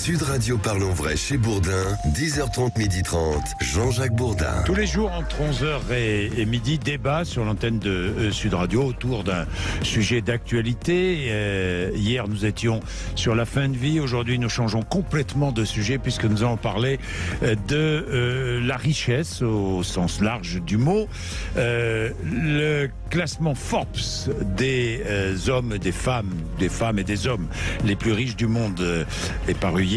Sud Radio Parlons Vrai chez Bourdin, 10h30, 12h30, Jean-Jacques Bourdin. Tous les jours entre 11h et midi, débat sur l'antenne de Sud Radio autour d'un sujet d'actualité. Hier, nous étions sur la fin de vie. Aujourd'hui, nous changeons complètement de sujet puisque nous allons parler de la richesse au sens large du mot. Le classement Forbes des hommes, des femmes et des hommes les plus riches du monde est paru hier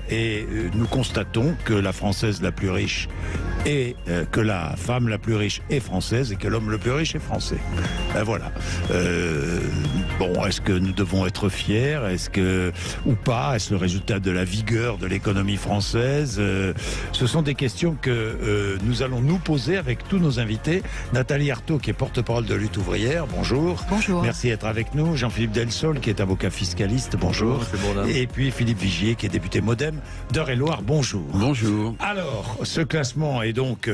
et nous constatons que la française la plus riche et que la femme la plus riche est française et que l'homme le plus riche est français. Voilà. Bon, est-ce que nous devons être fiers? Est-ce que, ou pas? Est-ce le résultat de la vigueur de l'économie française? Ce sont des questions que nous allons nous poser avec tous nos invités. Nathalie Arthaud, qui est porte-parole de Lutte ouvrière, bonjour. Bonjour. Merci d'être avec nous. Jean-Philippe Delsol, qui est avocat fiscaliste, bonjour. Bonjour. Et puis Philippe Vigier, qui est député Modem d'Eure-et-Loir, bonjour. Bonjour. Alors, ce classement est donc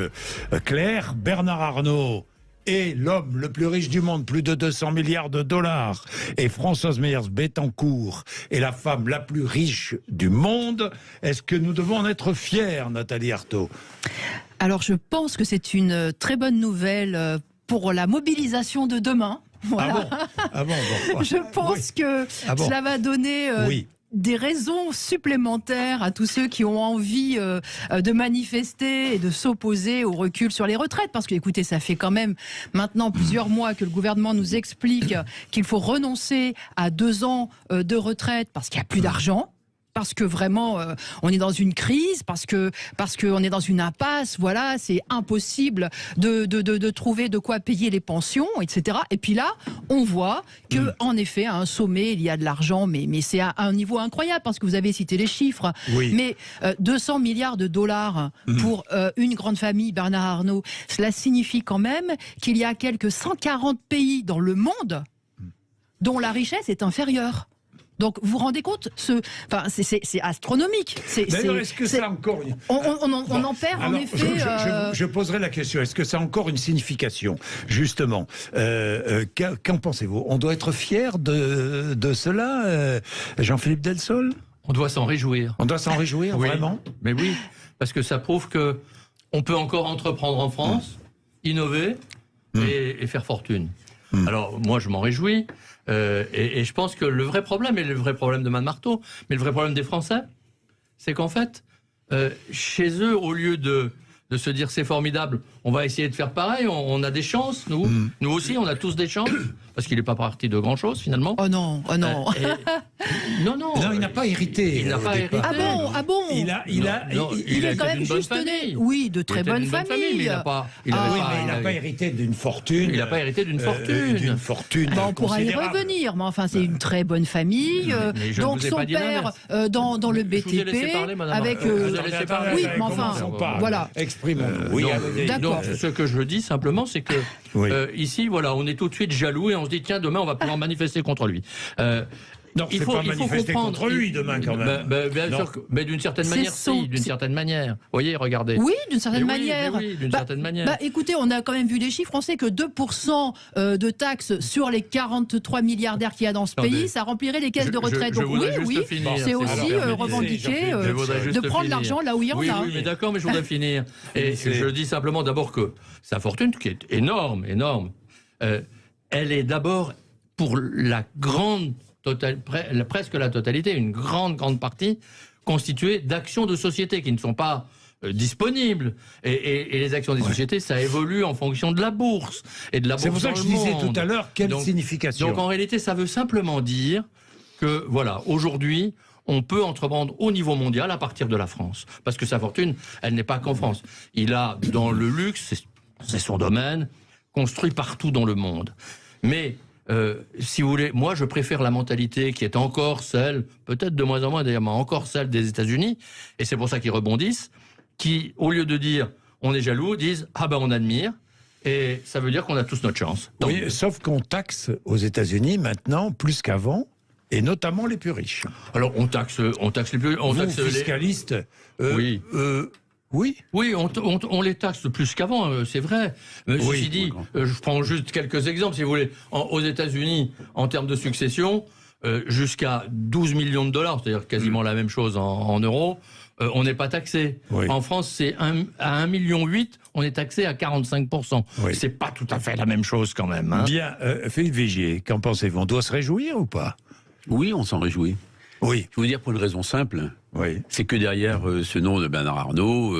clair. Bernard Arnault est l'homme le plus riche du monde, plus de 200 milliards de dollars. Et Françoise Meyers-Bettencourt est la femme la plus riche du monde. Est-ce que nous devons en être fiers, Nathalie Arthaud? Alors, je pense que c'est une très bonne nouvelle pour la mobilisation de demain. Voilà. Ah bon, Je pense que cela va donner des raisons supplémentaires à tous ceux qui ont envie de manifester et de s'opposer au recul sur les retraites. Parce que, écoutez, ça fait quand même maintenant plusieurs mois que le gouvernement nous explique qu'il faut renoncer à 2 ans de retraite parce qu'il n'y a plus d'argent. Parce que vraiment, on est dans une crise, parce que on est dans une impasse. Voilà, c'est impossible de trouver de quoi payer les pensions, etc. Et puis là, on voit que, en effet, à un sommet, il y a de l'argent, mais c'est à un niveau incroyable parce que vous avez cité les chiffres. Oui. Mais 200 milliards de dollars pour une grande famille, Bernard Arnault, cela signifie quand même qu'il y a quelques 140 pays dans le monde dont la richesse est inférieure. Donc, vous vous rendez compte, c'est astronomique. D'ailleurs, est-ce que ça encore... On en perd, en effet... Je poserai la question, est-ce que ça a encore une signification, justement? Qu'en pensez-vous? On doit être fier de cela, Jean-Philippe Delsol? On doit s'en réjouir. On doit s'en réjouir, oui, vraiment? Mais oui, parce que ça prouve que on peut encore entreprendre en France, innover et faire fortune. Alors, moi, je m'en réjouis. Et je pense que le vrai problème, et le vrai problème de Mme Marteau, mais le vrai problème des Français, c'est qu'en fait, chez eux, au lieu de se dire c'est formidable, on va essayer de faire pareil, on a des chances, nous aussi, on a tous des chances, parce qu'il n'est pas parti de grand-chose, finalement. Oh non, oh non. Non, il n'a pas hérité. Il n'a pas hérité. Ah bon Il est quand même juste né. Oui, de très bonne famille. Mais il n'a pas... Il n'a pas hérité d'une fortune. Il n'a pas hérité d'une fortune. D'une fortune on pourra y revenir, mais enfin, c'est une très bonne famille. Donc son père dans le BTP. Je vous ai laissé parler, madame. Avec, vous avez laissé parler. Oui, mais enfin, voilà. Exprimons-nous. Oui, d'accord. Donc, ce que je dis simplement, c'est que ici, voilà, on est tout de suite jaloux et on se dit tiens, demain, on va pouvoir manifester contre lui. Non, il faut manifester contre lui demain quand même. Bien sûr, mais d'une certaine manière, d'une certaine manière. Vous voyez, regardez. Oui, d'une certaine manière. Oui, d'une certaine manière. Écoutez, on a quand même vu les chiffres. On sait que 2% de taxes sur les 43 milliardaires qu'il y a dans ce pays, ça remplirait les caisses de retraite. Donc oui, c'est aussi revendiquer de prendre l'argent là où il y en a. Oui, mais d'accord, mais je voudrais finir. Et je dis simplement d'abord que sa fortune, qui est énorme, elle est d'abord pour la grande presque la totalité, une grande partie, constituée d'actions de société qui ne sont pas disponibles. Et les actions des sociétés, ça évolue en fonction de la bourse et de la bourse. C'est pour ça que je disais tout à l'heure, quelle signification. Donc en réalité, ça veut simplement dire que, voilà, aujourd'hui, on peut entreprendre au niveau mondial à partir de la France. Parce que sa fortune, elle n'est pas qu'en France. Il a, dans le luxe, c'est son domaine, construit partout dans le monde. Mais... si vous voulez, moi je préfère la mentalité qui est encore celle, peut-être de moins en moins d'ailleurs, mais encore celle des États-Unis, et c'est pour ça qu'ils rebondissent, qui, au lieu de dire on est jaloux, disent ah ben on admire, et ça veut dire qu'on a tous notre chance. Donc, oui, sauf qu'on taxe aux États-Unis maintenant plus qu'avant, et notamment les plus riches. Alors on taxe les plus... Vous, fiscalistes, oui. Oui. Oui, on les taxe plus qu'avant, c'est vrai. Ceci dit, je prends juste quelques exemples, si vous voulez. Aux États-Unis, en termes de succession, jusqu'à 12 millions de dollars, c'est-à-dire quasiment la même chose en euros, on n'est pas taxé. Oui. En France, c'est à 1,8 million, on est taxé à 45%. Oui. C'est pas tout à fait la même chose quand même. Hein. Bien, Philippe Vigier, qu'en pensez-vous? On doit se réjouir ou pas? Oui, on s'en réjouit. Oui. Je vais vous dire pour une raison simple. Oui. C'est que derrière ce nom de Bernard Arnault,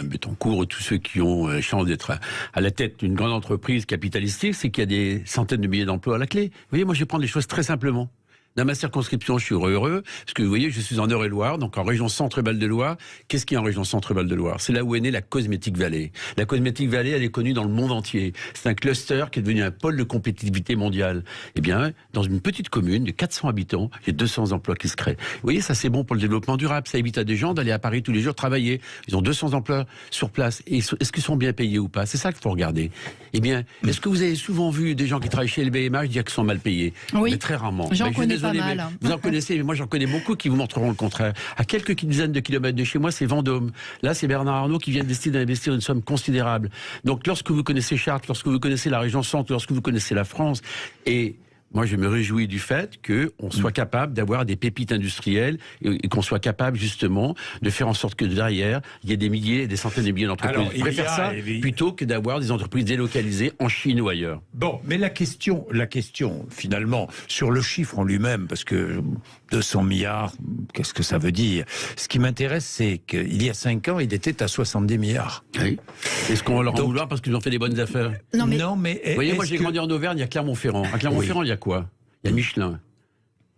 Bettencourt, tous ceux qui ont chance d'être à la tête d'une grande entreprise capitalistique, c'est qu'il y a des centaines de milliers d'emplois à la clé. Vous voyez, moi je vais prendre les choses très simplement. Dans ma circonscription, je suis heureux, parce que vous voyez, je suis en Eure-et-Loire, donc en région Centre-Val-de-Loire. Qu'est-ce qu'il y a en région Centre-Val-de-Loire? C'est là où est née la Cosmetic Valley. La Cosmetic Valley, elle est connue dans le monde entier. C'est un cluster qui est devenu un pôle de compétitivité mondiale. Eh bien, dans une petite commune de 400 habitants, il y a 200 emplois qui se créent. Vous voyez, ça c'est bon pour le développement durable. Ça évite à des gens d'aller à Paris tous les jours travailler. Ils ont 200 emplois sur place. Et est-ce qu'ils sont bien payés ou pas? C'est ça qu'il faut regarder. Eh bien, est-ce que vous avez souvent vu des gens qui travaillent chez LVMH dire qu'ils sont mal payés? Oui. Mais très rarement. J'en connais pas mal. Vous en connaissez, mais moi j'en connais beaucoup qui vous montreront le contraire. À quelques dizaines de kilomètres de chez moi, c'est Vendôme. Là, c'est Bernard Arnault qui vient décider d'investir une somme considérable. Donc lorsque vous connaissez Chartres, lorsque vous connaissez la région Centre, lorsque vous connaissez la France, et moi, je me réjouis du fait qu'on soit capable d'avoir des pépites industrielles et qu'on soit capable, justement, de faire en sorte que derrière, il y ait des milliers, des centaines de milliers d'entreprises. Je préfère ça plutôt que d'avoir des entreprises délocalisées en Chine ou ailleurs. Bon, mais la question, finalement, sur le chiffre en lui-même, parce que 200 milliards, qu'est-ce que ça veut dire? Ce qui m'intéresse, c'est qu'il y a 5 ans, il était à 70 milliards. Oui. Est-ce qu'on va leur en vouloir parce qu'ils ont fait des bonnes affaires? Non, mais vous voyez, moi j'ai grandi en Auvergne, il y a Clermont-Ferrand. À Clermont-Ferrand, il y a quoi? Il y a Michelin.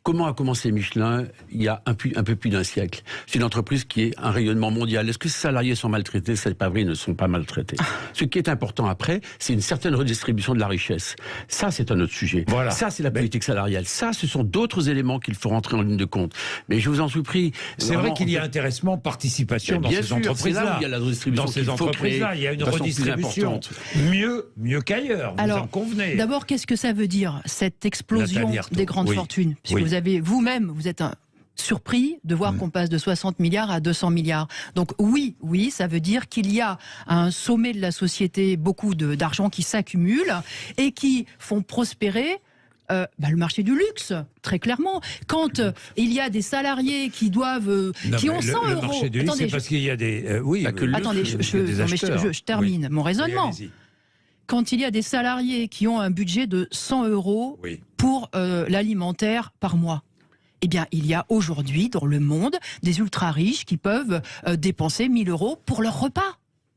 Comment a commencé Michelin il y a un peu plus d'un siècle? C'est une entreprise qui est un rayonnement mondial. Est-ce que ces salariés sont maltraités? C'est pas vrai, ils ne sont pas maltraités. Ce qui est important après, c'est une certaine redistribution de la richesse. Ça, c'est un autre sujet. Voilà. Ça, c'est la politique salariale. Ça, ce sont d'autres éléments qu'il faut rentrer en ligne de compte. Mais je vous en supplie. C'est vrai qu'il y a intéressement, participation dans ces entreprises-là. C'est là où il y a la redistribution. Dans ces entreprises-là, il y a une redistribution mieux qu'ailleurs. Alors, vous en convenez. D'abord, qu'est-ce que ça veut dire, cette explosion des grandes fortunes? Puisque vous avez vous-même, vous êtes surpris de voir qu'on passe de 60 milliards à 200 milliards. Donc oui, ça veut dire qu'il y a à un sommet de la société beaucoup d'argent qui s'accumule et qui font prospérer le marché du luxe, très clairement. Quand il y a des salariés qui doivent, qui ont 100 euros... Le marché du luxe, c'est parce qu'il y a des... attendez, je termine mon raisonnement. Quand il y a des salariés qui ont un budget de 100 euros pour l'alimentaire par mois, eh bien, il y a aujourd'hui dans le monde des ultra-riches qui peuvent dépenser 1 000 euros pour leur repas.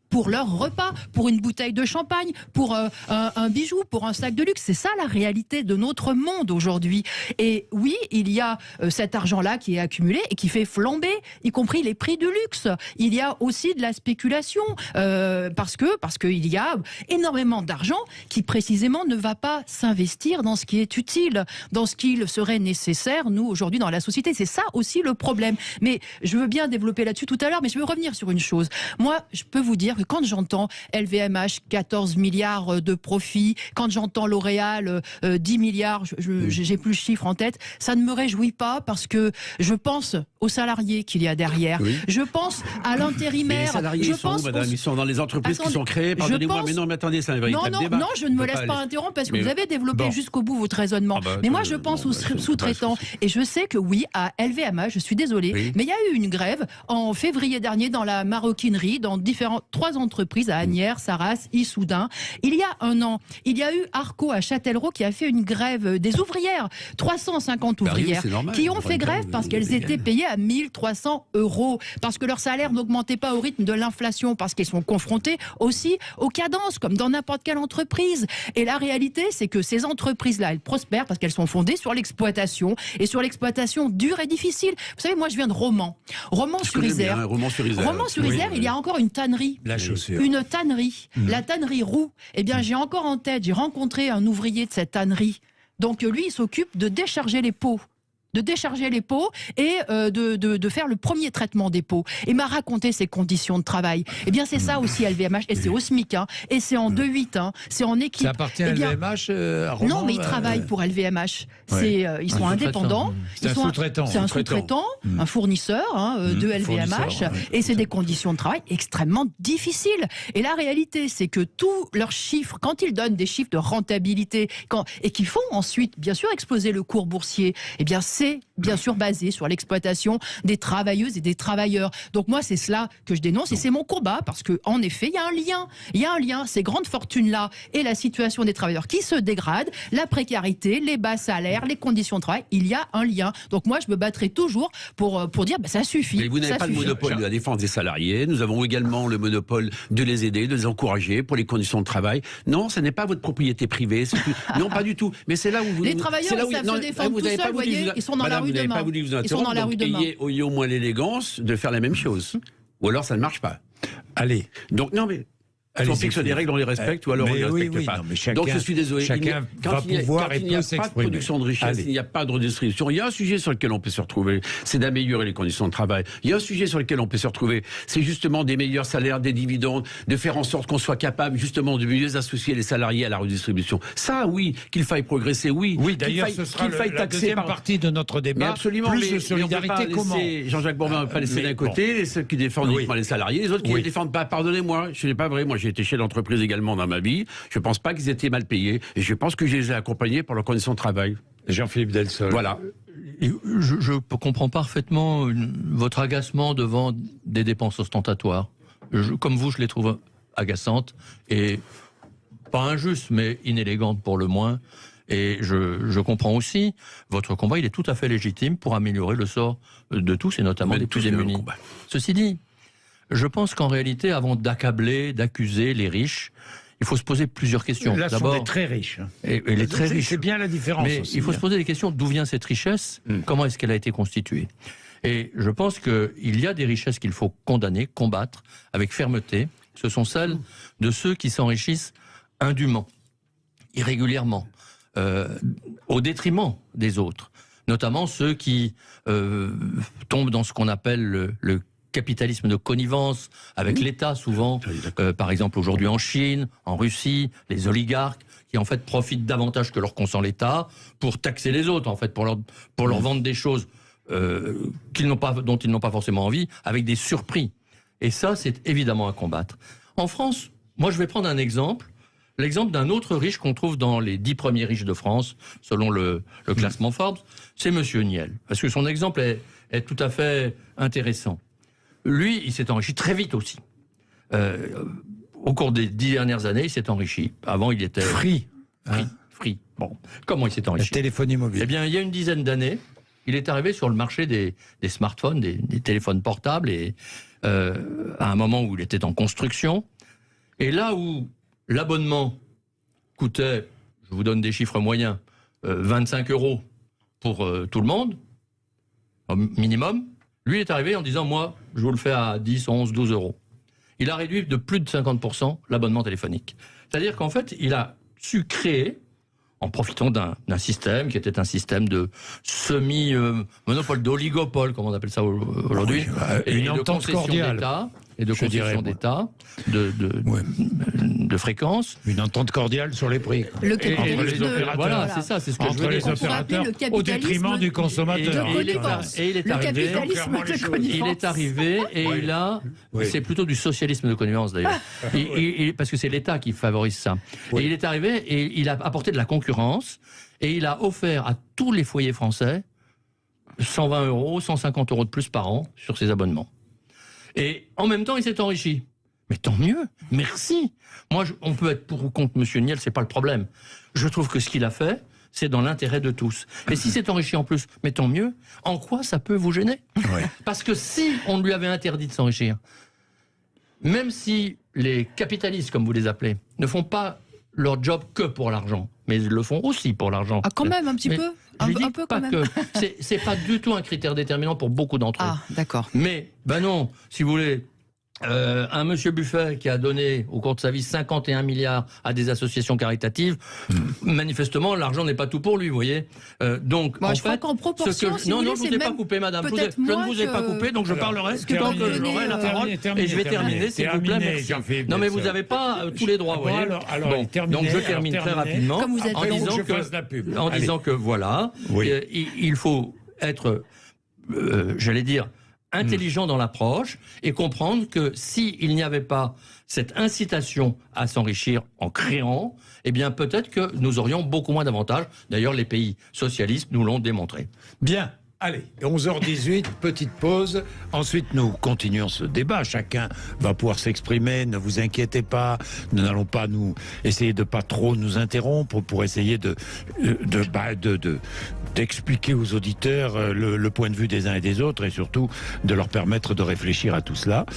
Pour une bouteille de champagne, pour un bijou, pour un sac de luxe. C'est ça la réalité de notre monde aujourd'hui. Et oui, il y a cet argent-là qui est accumulé et qui fait flamber, y compris les prix du luxe. Il y a aussi de la spéculation, parce qu'il y a énormément d'argent qui précisément ne va pas s'investir dans ce qui est utile, dans ce qu'il serait nécessaire, nous, aujourd'hui, dans la société. C'est ça aussi le problème. Mais je veux bien développer là-dessus tout à l'heure, mais je veux revenir sur une chose. Moi, je peux vous dire que quand j'entends LVMH 14 milliards de profits, quand j'entends L'Oréal 10 milliards, j'ai plus le chiffre en tête, ça ne me réjouit pas parce que je pense aux salariés qu'il y a derrière. Je pense à l'intérimaire. Les salariés, ils sont où, madame? Ils sont dans les entreprises qui sont créées. Pardonnez-moi, mais non, mais attendez, c'est un véritable débat. Non, je ne me laisse pas interrompre parce que vous avez développé jusqu'au bout votre raisonnement. Mais moi, je pense aux sous-traitants. Et je sais que oui, à LVMH, je suis désolée, mais il y a eu une grève en février dernier dans la maroquinerie, dans 3 entreprises à Asnières, Sarras, Issoudun. Il y a 1 an, il y a eu Arco à Châtellerault qui a fait une grève des ouvrières, 350 ouvrières, qui ont fait grève parce qu'elles étaient payées à 1 300 euros, parce que leur salaire n'augmentait pas au rythme de l'inflation, parce qu'elles sont confrontées aussi aux cadences, comme dans n'importe quelle entreprise. Et la réalité, c'est que ces entreprises-là, elles prospèrent parce qu'elles sont fondées sur l'exploitation, et sur l'exploitation dure et difficile. Vous savez, moi je viens de Romans-sur-Isère. Romans-sur-Isère, il y a encore une tannerie. Une tannerie, la tannerie Roux. Eh bien, j'ai encore en tête, j'ai rencontré un ouvrier de cette tannerie. Donc, lui, il s'occupe de décharger les pots de décharger les pots et de faire le premier traitement des pots. Et m'a raconté ses conditions de travail. Eh bien, c'est ça aussi LVMH, et c'est au SMIC, hein, et c'est en 2-8, hein, c'est en équipe. Ça appartient à LVMH à Romans, non, mais ils travaillent pour LVMH. Ils sont indépendants. C'est un sous-traitant. C'est un sous-traitant, un fournisseur de LVMH, et c'est des conditions de travail extrêmement difficiles. Et la réalité, c'est que tous leurs chiffres, quand ils donnent des chiffres de rentabilité, et qu'ils font ensuite, bien sûr, exploser le cours boursier, eh bien, c'est bien sûr basé sur l'exploitation des travailleuses et des travailleurs. Donc moi, c'est cela que je dénonce, et c'est mon combat, parce qu'en effet, il y a un lien. Il y a un lien, ces grandes fortunes-là et la situation des travailleurs qui se dégradent, la précarité, les bas salaires, les conditions de travail, il y a un lien. Donc moi, je me battrai toujours pour dire, ça suffit. Mais vous n'avez pas le monopole de la défense des salariés. Nous avons également le monopole de les aider, de les encourager pour les conditions de travail. Non, ce n'est pas votre propriété privée. Non, pas du tout. Mais c'est là où vous... Les travailleurs, ils savent se défendre tout seuls, vous voyez, ils sont dans la rue demain. Vous n'avez pas voulu vous interrompre, donc ayez au moins l'élégance de faire la même chose. Ou alors ça ne marche pas. Allez. Donc non, mais... on fixe des règles, on les respecte, ou alors on ne les respecte pas. Non, mais chacun, donc je suis désolé. Chacun va pouvoir et peut s'exprimer. Quand il n'y a pas de production de richesse, il n'y a pas de redistribution. Il y a un sujet sur lequel on peut se retrouver, c'est d'améliorer les conditions de travail. Il y a un sujet sur lequel on peut se retrouver, c'est justement des meilleurs salaires, des dividendes, de faire en sorte qu'on soit capable justement de mieux associer les salariés à la redistribution. Ça, oui, qu'il faille progresser, oui. Oui, d'ailleurs, ce sera la deuxième partie de notre débat. Mais absolument. Plus de solidarité, comment Jean-Jacques Bourvin ne va pas laisser d'un côté ceux qui défendent uniquement les salariés, les autres qui ne les défendent pas. Pardonnez-moi, ce n'est pas vrai. Moi, j'ai été chef d'entreprise également dans ma vie. Je ne pense pas qu'ils étaient mal payés et je pense que je les ai accompagnés pour leurs conditions de travail. Jean-Philippe Delsol. Voilà. Je comprends parfaitement votre agacement devant des dépenses ostentatoires. Comme vous, je les trouve agaçantes et pas injustes, mais inélégantes pour le moins. Et je comprends aussi votre combat, il est tout à fait légitime pour améliorer le sort de tous et notamment des plus démunis. Ceci dit, je pense qu'en réalité, avant d'accabler, d'accuser les riches, il faut se poser plusieurs questions. Là, ce sont des très riches. Et les très riches. C'est bien la différence. Mais aussi, il faut se poser des questions. D'où vient cette richesse ? Comment est-ce qu'elle a été constituée ? Et je pense qu'il y a des richesses qu'il faut condamner, combattre avec fermeté. Ce sont celles de ceux qui s'enrichissent indûment, irrégulièrement, au détriment des autres. Notamment ceux qui tombent dans ce qu'on appelle le capitalisme de connivence avec l'État souvent, par exemple aujourd'hui en Chine, en Russie, les oligarques qui en fait profitent davantage que leur consent l'État pour taxer les autres en fait, pour leur vendre des choses dont ils n'ont pas forcément envie, avec des surprix. Et ça, c'est évidemment à combattre. En France, moi je vais prendre un exemple, l'exemple d'un autre riche qu'on trouve dans les 10 premiers riches de France, selon le classement Forbes, c'est Monsieur Niel. Parce que son exemple est tout à fait intéressant. Lui, il s'est enrichi très vite aussi. Au cours des 10 dernières années, il s'est enrichi. Avant, il était... Free. Bon, comment il s'est enrichi ? La téléphonie mobile. Eh bien, il y a une dizaine d'années, il est arrivé sur le marché des smartphones, des téléphones portables, et à un moment où il était en construction. Et là où l'abonnement coûtait, je vous donne des chiffres moyens, 25 € pour tout le monde, au minimum, lui est arrivé en disant, moi, je vous le fais à 10, 11, 12 €. Il a réduit de plus de 50% l'abonnement téléphonique. C'est-à-dire qu'en fait, il a su créer, en profitant d'un système qui était un système de semi-monopole, d'oligopole, comme on appelle ça aujourd'hui, une entente cordiale. Et de concession d'État, de fréquence. Une entente cordiale sur les prix. Le capitalisme voilà, c'est ça, c'est ce que je veux dire. Entre les opérateurs, au détriment du consommateur. Et il est arrivé, et il a... C'est plutôt du socialisme de connivence, d'ailleurs. Parce que c'est l'État qui favorise ça. Et il est arrivé, et il a apporté de la concurrence, et il a offert à tous les foyers français 120 €, 150 € de plus par an sur ses abonnements. Et en même temps, il s'est enrichi. Mais tant mieux, merci. Moi, on peut être pour ou contre M. Niel, c'est pas le problème. Je trouve que ce qu'il a fait, c'est dans l'intérêt de tous. Et si c'est enrichi en plus, mais tant mieux. En quoi ça peut vous gêner ? Parce que si on lui avait interdit de s'enrichir, même si les capitalistes, comme vous les appelez, ne font pas leur job que pour l'argent, mais ils le font aussi pour l'argent. Ah, quand même, un petit peu. Un peu quand même. C'est pas du tout un critère déterminant pour beaucoup d'entre eux. Ah, d'accord. Mais, ben non, si vous voulez, un monsieur Buffet qui a donné au cours de sa vie 51 milliards à des associations caritatives, manifestement l'argent n'est pas tout pour lui, vous voyez. Donc moi, en fait, qu'en proportion, non, je ne vous ai pas coupé, madame. Je ne vous ai pas coupé, donc je parlerai tant que j'aurai la parole. Et je vais terminer, s'il vous plaît. Merci. Non, mais vous n'avez pas tous les droits, vous voyez. Donc je termine très rapidement en disant que voilà, il faut être, j'allais dire, intelligent dans l'approche et comprendre que s'il n'y avait pas cette incitation à s'enrichir en créant, eh bien peut-être que nous aurions beaucoup moins d'avantages. D'ailleurs, les pays socialistes nous l'ont démontré. Bien. Allez, 11h18, petite pause. Ensuite, nous continuons ce débat. Chacun va pouvoir s'exprimer. Ne vous inquiétez pas. Nous n'allons pas nous essayer de pas trop nous interrompre pour essayer d'expliquer aux auditeurs le point de vue des uns et des autres et surtout de leur permettre de réfléchir à tout cela.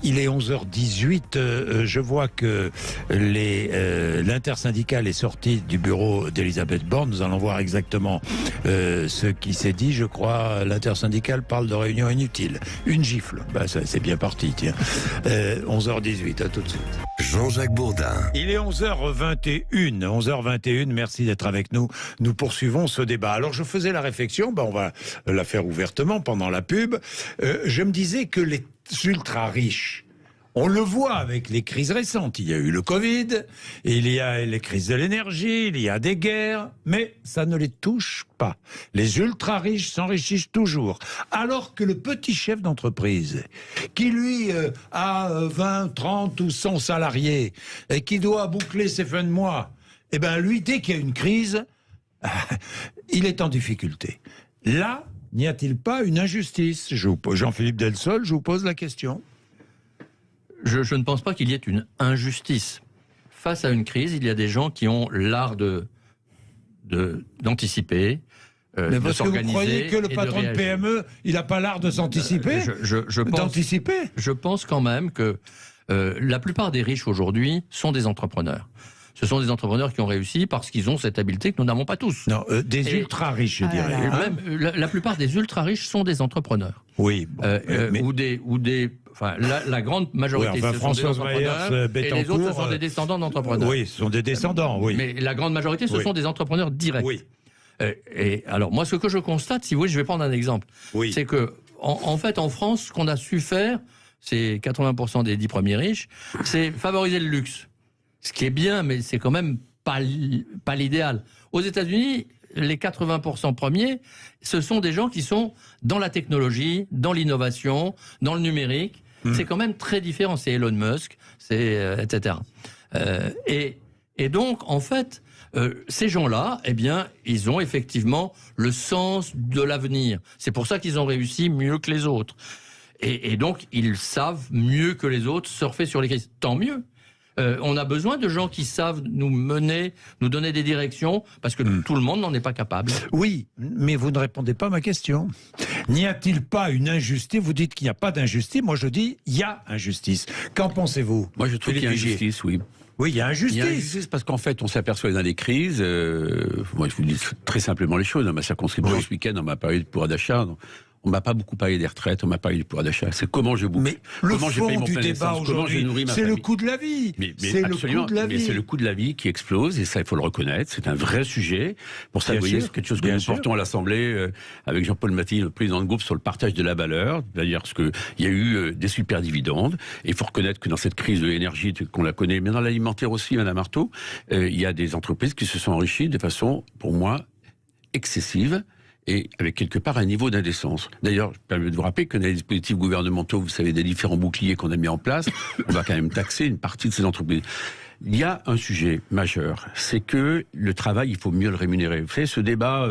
Il est 11h18. Je vois que l'intersyndicale est sortie du bureau d'Elisabeth Borne. Nous allons voir exactement ce qui s'est dit. Je crois, l'intersyndicale parle de réunion inutile. Une gifle. Ça, c'est bien parti, tiens. 11h18, à tout de suite. Jean-Jacques Bourdin. Il est 11h21. 11h21, merci d'être avec nous. Nous poursuivons ce débat. Alors, je faisais la réflexion, on va la faire ouvertement pendant la pub. Je me disais que les ultra-riches, on le voit avec les crises récentes. Il y a eu le Covid, il y a les crises de l'énergie, il y a des guerres, mais ça ne les touche pas. Les ultra-riches s'enrichissent toujours. Alors que le petit chef d'entreprise, qui lui a 20, 30 ou 100 salariés, et qui doit boucler ses fins de mois, eh bien lui, dès qu'il y a une crise, il est en difficulté. Là, n'y a-t-il pas une injustice? Jean-Philippe Delsol, je vous pose la question. Je ne pense pas qu'il y ait une injustice. Face à une crise, il y a des gens qui ont l'art d'anticiper, mais parce que vous croyez que le patron de PME, il n'a pas l'art de s'anticiper, d'anticiper? Je pense quand même que la plupart des riches aujourd'hui sont des entrepreneurs. Ce sont des entrepreneurs qui ont réussi parce qu'ils ont cette habileté que nous n'avons pas tous. Non, des ultra-riches, je dirais. Même, la plupart des ultra-riches sont des entrepreneurs. Oui. Enfin, la grande majorité, ce sont des entrepreneurs, et les autres, ce sont des descendants d'entrepreneurs. Oui, ce sont des descendants, oui. Mais la grande majorité, ce sont des entrepreneurs directs. Oui. Et alors, moi, ce que je constate, si vous voulez, je vais prendre un exemple. Oui. C'est que, en fait, en France, ce qu'on a su faire, c'est 80% des 10 premiers riches, c'est favoriser le luxe. Ce qui est bien, mais c'est quand même pas l'idéal. Aux États-Unis, les 80% premiers, ce sont des gens qui sont dans la technologie, dans l'innovation, dans le numérique. C'est quand même très différent. C'est Elon Musk, etc. Et donc, en fait, ces gens-là, eh bien, ils ont effectivement le sens de l'avenir. C'est pour ça qu'ils ont réussi mieux que les autres. Et donc, ils savent mieux que les autres surfer sur les crises. Tant mieux. On a besoin de gens qui savent nous mener, nous donner des directions, parce que tout le monde n'en est pas capable. Oui, mais vous ne répondez pas à ma question. N'y a-t-il pas une injustice? Vous dites qu'il n'y a pas d'injustice. Moi, je dis il y a injustice. Qu'en pensez-vous? Moi, je trouve qu'il y a injustice, oui. Oui, il y a injustice. Il y a injustice parce qu'en fait, on s'aperçoit dans les crises, moi je vous dis très simplement les choses, dans ma circonscription ce week-end, on m'a parlé de pouvoir d'achat. On m'a pas beaucoup parlé des retraites, on m'a parlé du pouvoir d'achat. C'est comment je boucle. Mais le fond du débat aujourd'hui, c'est le coût de la vie. C'est le coût de la vie. Mais c'est le coût de la vie qui explose, et ça, il faut le reconnaître. C'est un vrai sujet. Pour ça, vous voyez, c'est quelque chose que nous portons à l'Assemblée avec Jean-Paul Maty, le président de groupe, sur le partage de la valeur. C'est-à-dire qu'il y a eu des super dividendes. Et il faut reconnaître que dans cette crise de l'énergie, qu'on la connaît, mais dans l'alimentaire aussi, Madame Artaud, il y a des entreprises qui se sont enrichies de façon, pour moi, excessive. Et avec quelque part un niveau d'indécence. D'ailleurs, je permets de vous rappeler que dans les dispositifs gouvernementaux, vous savez, des différents boucliers qu'on a mis en place, on va quand même taxer une partie de ces entreprises. Il y a un sujet majeur, c'est que le travail, il faut mieux le rémunérer. Vous savez, ce débat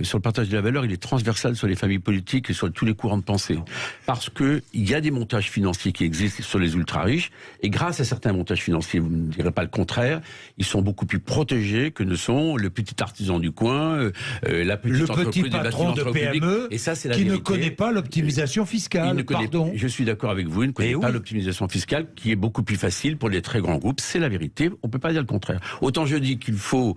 sur le partage de la valeur, il est transversal sur les familles politiques et sur tous les courants de pensée. Parce que il y a des montages financiers qui existent sur les ultra-riches, et grâce à certains montages financiers, vous ne direz pas le contraire, ils sont beaucoup plus protégés que ne sont le petit artisan du coin, la petite entreprise, le petit patron de PME, et ça, c'est la qui vérité. Ne connaît pas l'optimisation fiscale. Je suis d'accord avec vous, il ne connaît pas l'optimisation fiscale, qui est beaucoup plus facile pour les très grands groupes, c'est la vérité. respecter. On ne peut pas dire le contraire. Autant je dis qu'il faut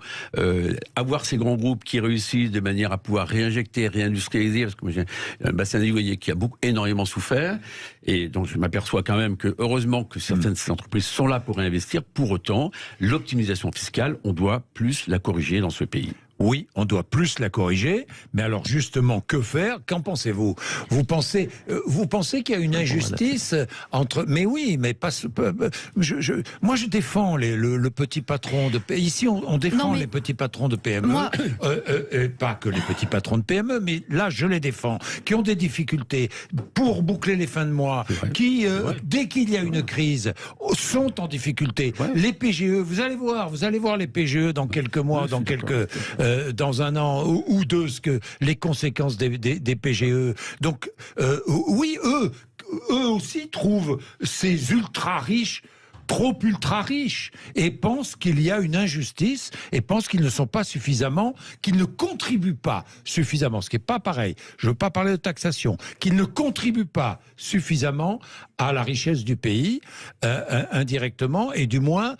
avoir ces grands groupes qui réussissent de manière à pouvoir réinjecter, réindustrialiser, parce que moi j'ai un bassin navigalier qui a énormément souffert, et donc je m'aperçois quand même que heureusement que certaines de ces entreprises sont là pour réinvestir. Pour autant, l'optimisation fiscale, on doit plus la corriger dans ce pays. Oui, on doit plus la corriger, mais alors justement, que faire? Qu'en pensez-vous? Vous pensez qu'il y a une injustice entre... Mais oui, mais pas... Moi, je défends le petit patron de PME. Ici, on défend les petits patrons de PME. Moi... pas que les petits patrons de PME, mais là, je les défends. Qui ont des difficultés pour boucler les fins de mois, qui, dès qu'il y a une crise, sont en difficulté. Les PGE, vous allez voir les PGE dans quelques mois, dans un an ou deux, les conséquences des PGE. Donc, oui, eux aussi trouvent ces ultra riches trop ultra riches et pensent qu'il y a une injustice et pensent qu'ils ne sont pas suffisamment, qu'ils ne contribuent pas suffisamment, ce qui n'est pas pareil. Je ne veux pas parler de taxation, qu'ils ne contribuent pas suffisamment à la richesse du pays indirectement, et du moins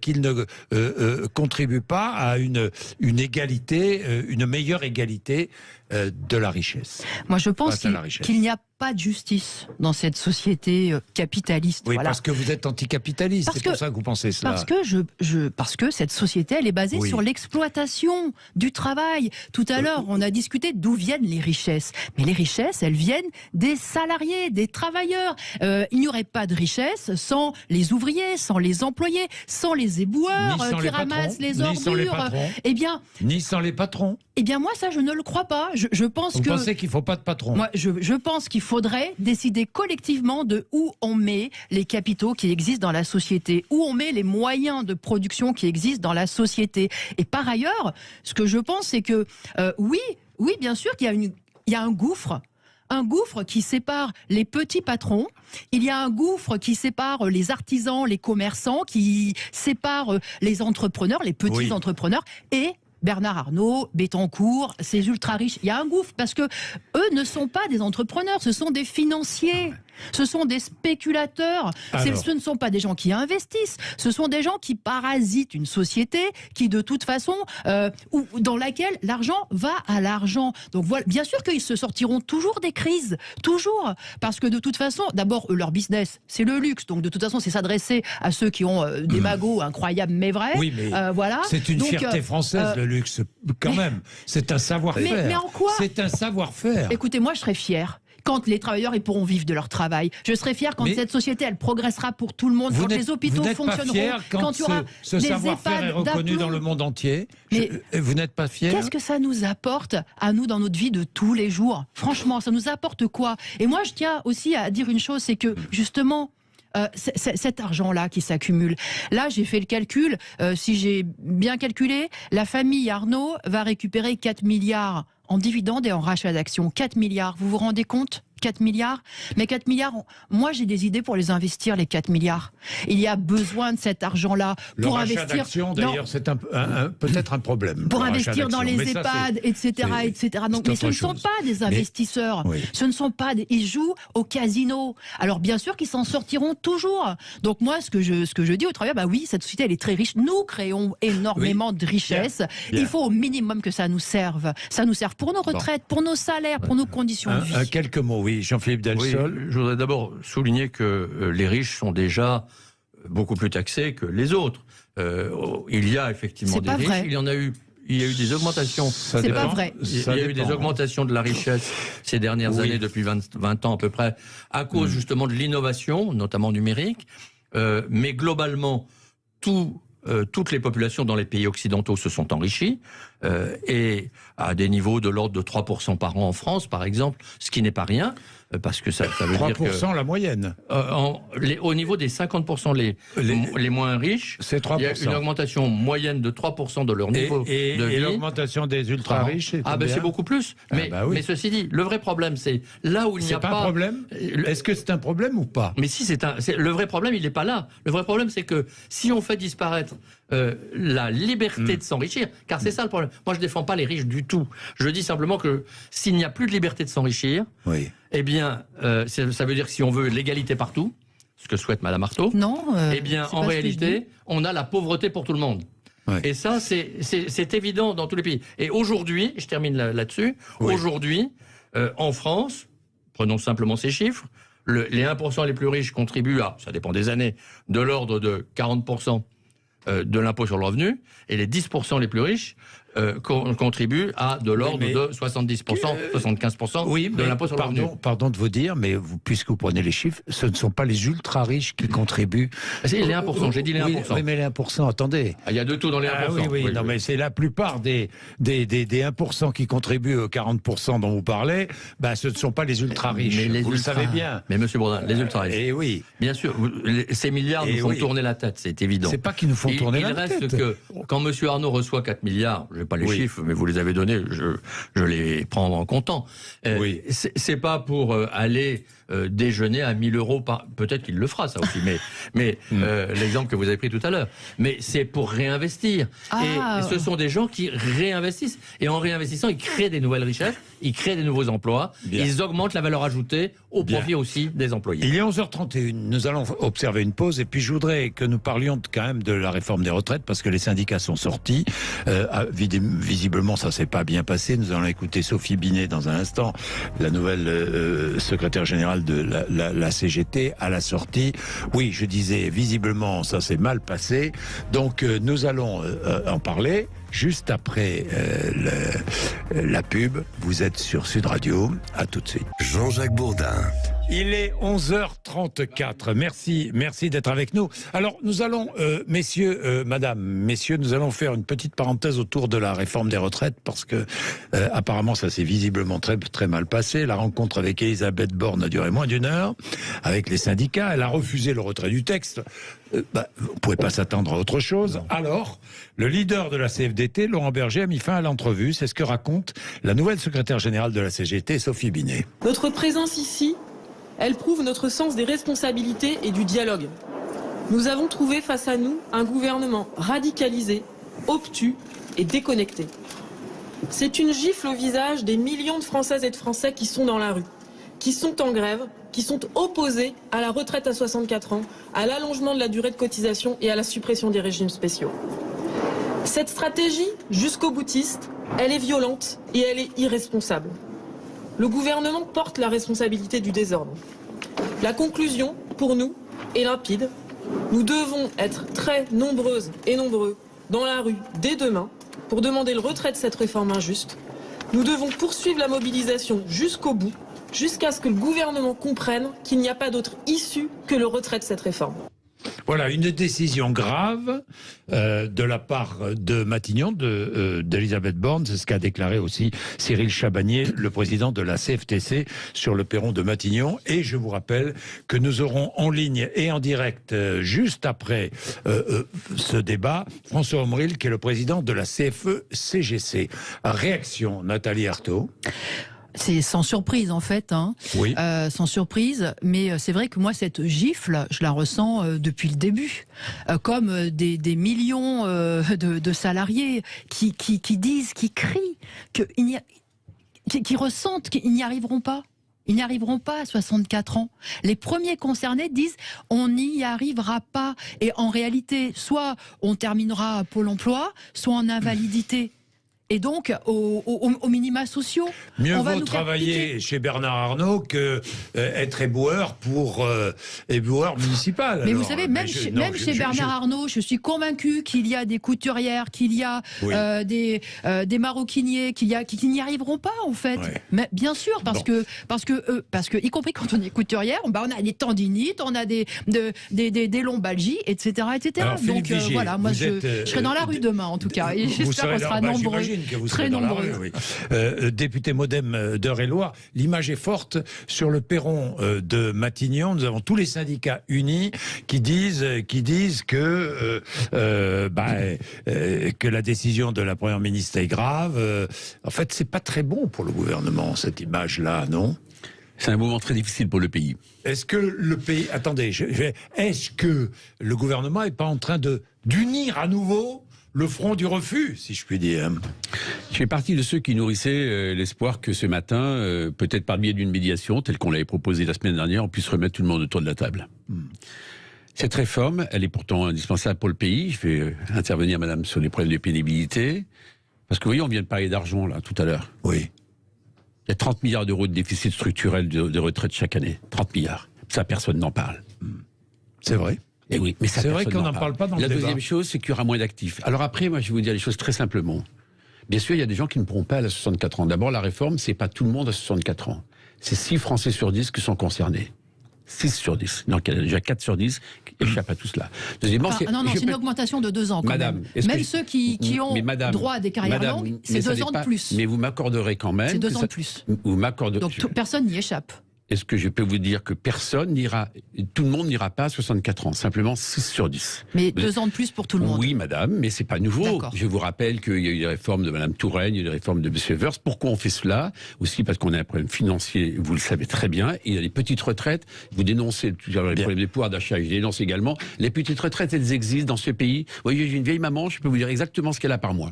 qu'ils ne contribuent pas à une égalité, une meilleure égalité de la richesse. Moi, je pense qu'il n'y a pas de justice dans cette société capitaliste. Oui, parce que vous êtes anticapitaliste, c'est pour ça que vous pensez cela. Parce que cette société, elle est basée sur l'exploitation du travail. Tout à l'heure, on a discuté d'où viennent les richesses. Mais les richesses, elles viennent des salariés, des travailleurs. Il n'y aurait pas de richesse sans les ouvriers, sans les employés, sans les éboueurs qui ramassent les ordures. Ni sans les patrons. Eh bien, moi, ça, je ne le crois pas. Je pense Vous pensez qu'il ne faut pas de patron? Moi, je pense qu'il faudrait décider collectivement de où on met les capitaux qui existent dans la société, où on met les moyens de production qui existent dans la société. Et par ailleurs, ce que je pense, c'est que, oui, bien sûr qu'il y a un gouffre. Un gouffre qui sépare les petits patrons, il y a un gouffre qui sépare les artisans, les commerçants, qui sépare les entrepreneurs, les petits entrepreneurs, et Bernard Arnault, Bettencourt, ces ultra-riches. Il y a un gouffre parce que eux ne sont pas des entrepreneurs, ce sont des financiers. Ce sont des spéculateurs. Ce ne sont pas des gens qui investissent. Ce sont des gens qui parasitent une société qui, de toute façon, dans laquelle l'argent va à l'argent. Donc voilà, bien sûr qu'ils se sortiront toujours des crises, toujours, parce que de toute façon, d'abord leur business, c'est le luxe. Donc de toute façon, c'est s'adresser à ceux qui ont des magots incroyables mais vrais. Oui, mais voilà. C'est une fierté française, le luxe, quand même. C'est un savoir-faire. Mais en quoi? C'est un savoir-faire. Écoutez, moi, je serais fière quand les travailleurs ils pourront vivre de leur travail. Je serai fier quand cette société elle progressera pour tout le monde, quand les hôpitaux fonctionneront, quand il y aura ce savoir-faire est reconnu dans le monde entier. Mais vous n'êtes pas fier? Qu'est-ce que ça nous apporte à nous dans notre vie de tous les jours? Franchement, ça nous apporte quoi? Et moi, je tiens aussi à dire une chose, c'est que justement, cet argent-là qui s'accumule. Là, j'ai fait le calcul. Si j'ai bien calculé, la famille Arnault va récupérer 4 milliards en dividendes et en rachat d'actions. 4 milliards, vous vous rendez compte? 4 milliards. Mais 4 milliards, moi j'ai des idées pour les investir, les 4 milliards. Il y a besoin de cet argent-là pour investir. Le rachat d'actions, d'ailleurs, c'est peut-être un problème. Pour investir dans les EHPAD, etc. Donc, mais ce ne sont pas des investisseurs. Ce ne sont pas ils jouent au casino. Alors bien sûr qu'ils s'en sortiront toujours. Donc moi, ce que je dis au travail, oui, cette société elle est très riche. Nous créons énormément de richesses. Bien. Il faut au minimum que ça nous serve. Ça nous serve pour nos retraites, pour nos salaires, pour nos conditions de vie. Quelques mots. Oui, Jean-Philippe Delsol. Oui, je voudrais d'abord souligner que les riches sont déjà beaucoup plus taxés que les autres. Il y a effectivement des riches. Vrai. Il y a eu des augmentations. C'est pas vrai. Il y a eu des augmentations de la richesse ces dernières années, depuis 20 ans à peu près, à cause justement de l'innovation, notamment numérique. Mais globalement, toutes les populations dans les pays occidentaux se sont enrichies, et à des niveaux de l'ordre de 3% par an en France, par exemple, ce qui n'est pas rien, parce que ça veut dire que... 3% la moyenne. Au niveau des 50% les moins riches, c'est 3%. Il y a une augmentation moyenne de 3% de leur niveau de vie. Et l'augmentation des ultra-riches, c'est c'est beaucoup plus. Mais ceci dit, le vrai problème, c'est là où il n'y a pas... C'est pas un problème? Est-ce que c'est un problème ou pas? Mais si, le vrai problème, il n'est pas là. Le vrai problème, c'est que si on fait disparaître la liberté de s'enrichir, car c'est ça le problème. Moi, je ne défends pas les riches du tout. Je dis simplement que s'il n'y a plus de liberté de s'enrichir, eh bien, ça veut dire que si on veut l'égalité partout, ce que souhaite Madame Arthaud, eh bien, en réalité, on a la pauvreté pour tout le monde. Ouais. Et ça, c'est évident dans tous les pays. Et aujourd'hui, je termine là-dessus, aujourd'hui, en France, prenons simplement ces chiffres, les 1% les plus riches contribuent à, ça dépend des années, de l'ordre de 40% de l'impôt sur le revenu, et les 10% les plus riches contribuent à de l'ordre de 70%, 75% de l'impôt sur le revenu. Pardon de vous dire, mais puisque vous prenez les chiffres, ce ne sont pas les ultra-riches qui contribuent. C'est les 1%, j'ai dit les 1%. Oui, mais les 1%, attendez. Il y a de tout dans les 1%. Oui, mais c'est la plupart des 1% qui contribuent aux 40% dont vous parlez, ce ne sont pas les ultra-riches. Vous le savez bien. Mais monsieur Bourdin, les ultra-riches. Et oui. Bien sûr, ces milliards nous font tourner la tête, c'est évident. C'est pas qu'ils nous font tourner la tête. Il reste que, quand monsieur Arnaud reçoit 4 milliards, je n'ai pas les chiffres, mais vous les avez donnés, je les prends en comptant. C'est pas pour aller déjeuner à 1 000 euros par... Peut-être qu'il le fera, ça aussi, mais l'exemple que vous avez pris tout à l'heure. Mais c'est pour réinvestir. Et ce sont des gens qui réinvestissent. Et en réinvestissant, ils créent des nouvelles richesses, ils créent des nouveaux emplois, ils augmentent la valeur ajoutée au profit aussi des employés. Il est 11h31, nous allons observer une pause, et puis je voudrais que nous parlions quand même de la réforme des retraites, parce que les syndicats sont sortis. Visiblement, ça s'est pas bien passé. Nous allons écouter Sophie Binet dans un instant, la nouvelle secrétaire générale de la CGT à la sortie. Oui, je disais, visiblement, ça s'est mal passé. Donc, nous allons en parler juste après la pub. Vous êtes sur Sud Radio. À tout de suite. Jean-Jacques Bourdin. Il est 11h34. Merci d'être avec nous. Alors, nous allons, messieurs, nous allons faire une petite parenthèse autour de la réforme des retraites, parce que apparemment, ça s'est visiblement très, très mal passé. La rencontre avec Elisabeth Borne a duré moins d'1 heure avec les syndicats. Elle a refusé le retrait du texte. Vous ne pouvez pas s'attendre à autre chose. Alors, le leader de la CFDT, Laurent Berger, a mis fin à l'entrevue. C'est ce que raconte la nouvelle secrétaire générale de la CGT, Sophie Binet. Notre présence ici, elle prouve notre sens des responsabilités et du dialogue. Nous avons trouvé face à nous un gouvernement radicalisé, obtus et déconnecté. C'est une gifle au visage des millions de Françaises et de Français qui sont dans la rue, qui sont en grève, qui sont opposés à la retraite à 64 ans, à l'allongement de la durée de cotisation et à la suppression des régimes spéciaux. Cette stratégie, jusqu'au boutiste, elle est violente et elle est irresponsable. Le gouvernement porte la responsabilité du désordre. La conclusion, pour nous, est limpide. Nous devons être très nombreuses et nombreux dans la rue dès demain pour demander le retrait de cette réforme injuste. Nous devons poursuivre la mobilisation jusqu'au bout, jusqu'à ce que le gouvernement comprenne qu'il n'y a pas d'autre issue que le retrait de cette réforme. Voilà, une décision grave de la part de Matignon, d'Elisabeth Borne. C'est ce qu'a déclaré aussi Cyril Chabagnier, le président de la CFTC, sur le perron de Matignon. Et je vous rappelle que nous aurons en ligne et en direct, juste après ce débat, François Omril, qui est le président de la CFE-CGC. Réaction, Nathalie Arthaud. C'est sans surprise en fait, oui. Sans surprise, mais c'est vrai que moi cette gifle, je la ressens depuis le début, comme des millions de salariés qui disent, qui crient, qui ressentent qu'ils n'y arriveront pas. Ils n'y arriveront pas à 64 ans. Les premiers concernés disent on n'y arrivera pas. Et en réalité, soit on terminera à Pôle emploi, soit en invalidité. Et donc, aux minima sociaux. Mieux vaut travailler chez Bernard Arnault que être éboueur éboueur municipal. Mais alors, vous savez, même chez Bernard Arnault, je suis convaincu qu'il y a des couturières, qu'il y a des maroquiniers, qui n'y arriveront pas en fait. Ouais. Mais bien sûr, parce que y compris quand on est couturière, on a des tendinites, on a des lombalgies, etc., etc. Alors, donc Vigier, voilà, moi je serai dans la rue demain en tout cas, et j'espère qu'on sera nombreux. Que vous serez dans la rue, oui. Député Modem d'Eure-et-Loir, l'image est forte sur le perron de Matignon. Nous avons tous les syndicats unis qui disent que la décision de la Première ministre est grave. En fait, c'est pas très bon pour le gouvernement, cette image-là, non ? C'est un moment très difficile pour le pays. Est-ce que le pays... Attendez, est-ce que le gouvernement n'est pas en train d'unir à nouveau le front du refus, si je puis dire? Je fais partie de ceux qui nourrissaient l'espoir que ce matin, peut-être par le biais d'une médiation, telle qu'on l'avait proposée la semaine dernière, on puisse remettre tout le monde autour de la table. Cette réforme, elle est pourtant indispensable pour le pays. Je vais intervenir, madame, sur les problèmes de pénibilité. Parce que, vous voyez, on vient de parler d'argent, là, tout à l'heure. Oui. Il y a 30 milliards d'euros de déficit structurel de retraite chaque année. 30 milliards. Ça, personne n'en parle. C'est vrai. Et oui, mais ça, c'est vrai qu'on n'en parle pas dans le débat. La deuxième chose, c'est qu'il y aura moins d'actifs. Alors après, moi, je vais vous dire les choses très simplement. Bien sûr, il y a des gens qui ne pourront pas à 64 ans. D'abord, la réforme, c'est pas tout le monde à 64 ans. C'est 6 Français sur 10 qui sont concernés. 6 sur 10. Donc, il y a déjà 4 sur 10 qui échappent à tout cela. Deuxièmement, c'est une augmentation de 2 ans. Quand madame, même ceux qui ont droit à des carrières longues, c'est 2 ans de plus. Mais vous m'accorderez quand même. C'est 2 ans de plus. Vous m'accorderez. Donc, personne n'y échappe. Est-ce que je peux vous dire que personne n'ira, tout le monde n'ira pas à 64 ans, simplement 6 sur 10. Mais 2 ans de plus pour tout le monde. Oui, madame, mais c'est pas nouveau. Je vous rappelle qu'il y a eu des réformes de madame Touraine, il y a eu des réformes de monsieur Wörth. Pourquoi on fait cela? Aussi parce qu'on a un problème financier, vous le savez très bien. Il y a les petites retraites. Vous dénoncez les problèmes des pouvoirs d'achat, je dénonce également. Les petites retraites, elles existent dans ce pays. Vous voyez, j'ai une vieille maman, je peux vous dire exactement ce qu'elle a par mois.